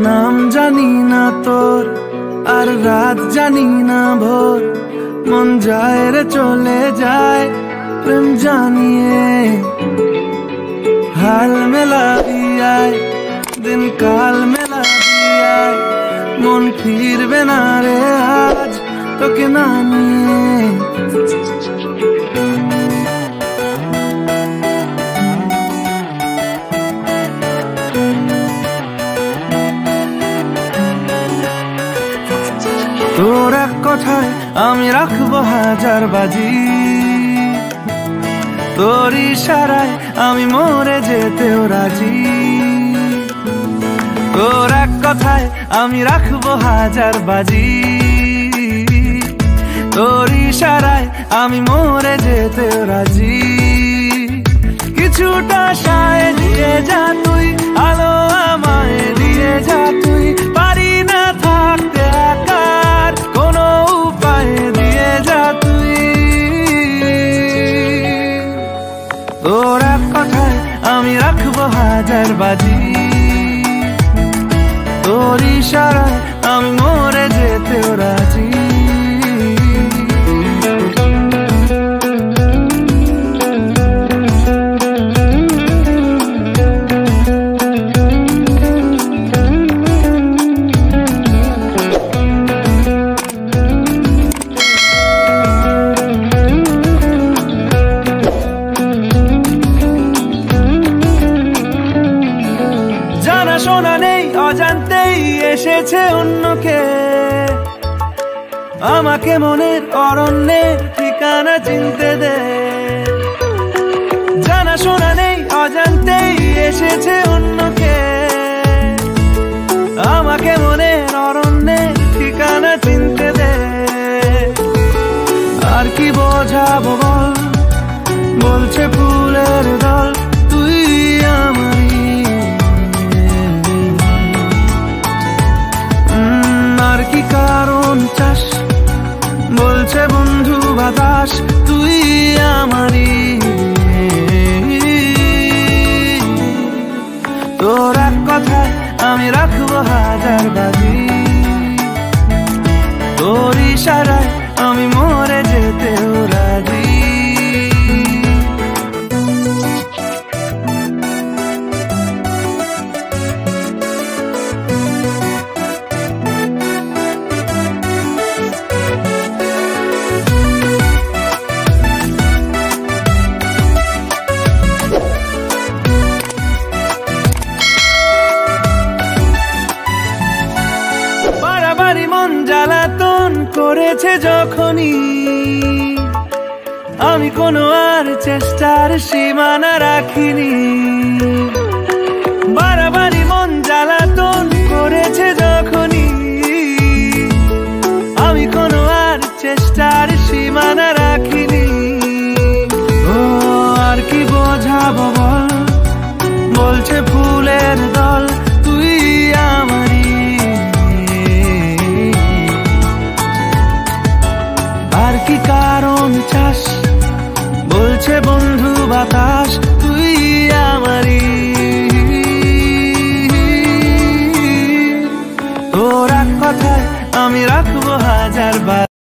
নাম জানি না তোর আর রাত জানি না ভোর, মন যায় রে চলে যায় প্রেম জানিয়ে। হাল মেলা দিয়ায় দিন কাল মেলা দিয়ায়, মন ফিরবে না রে আজ তোকে না নিয়ে। তোর এক কথায় আমি রাখবো হাজার বাজি, তোর ইশারায় আমি মরে যেতেও রাজি। তোর এক কথায় আমি রাখবো হাজার বাজি, তোর ইশারায় আমি মরে যেতেও রাজি। কিছুটা সায় দিয়ে যা তুই, আলো আমায় দিয়ে যা তুই, পারি না থাকতে একার কোনো উপায় দিয়ে যা তুই। তোর এক কথায় আমি রাখবো হাজার বাজি, তোর ইশারায় আমি মরে যেতেও রাজি। শোনা নেই অজান্তেই এসেছে অন্যকে, আমাকে মনের অরণ্যে ঠিকানা চিনতে দে। জানা শোনা নেই অজান্তেই এসেছে অন্যকে, আমাকে মনের অরণ্যে ঠিকানা চিনতে দে। আর কি বোঝাবো বল, বলছে ফুলের দল তুই আমারই। আর কি কারণ চাস, বলছে বন্ধু বাতাস তুই আমারই। তোর এক কথায় আমি রাখবো হাজার বাজি, তোর ইশারায় আমি মরে যেতেও রাজি। মন জ্বালাতন করেছে যখনই, আমি কোনো আর চেষ্টার সীমানা রাখিনি। বারবারই মন জ্বালাতন করেছে যখনই, আমি কোনো আর চেষ্টার সীমানা রাখিনি। ও আর কি বোঝাবো বল, বলছে ফুলের দল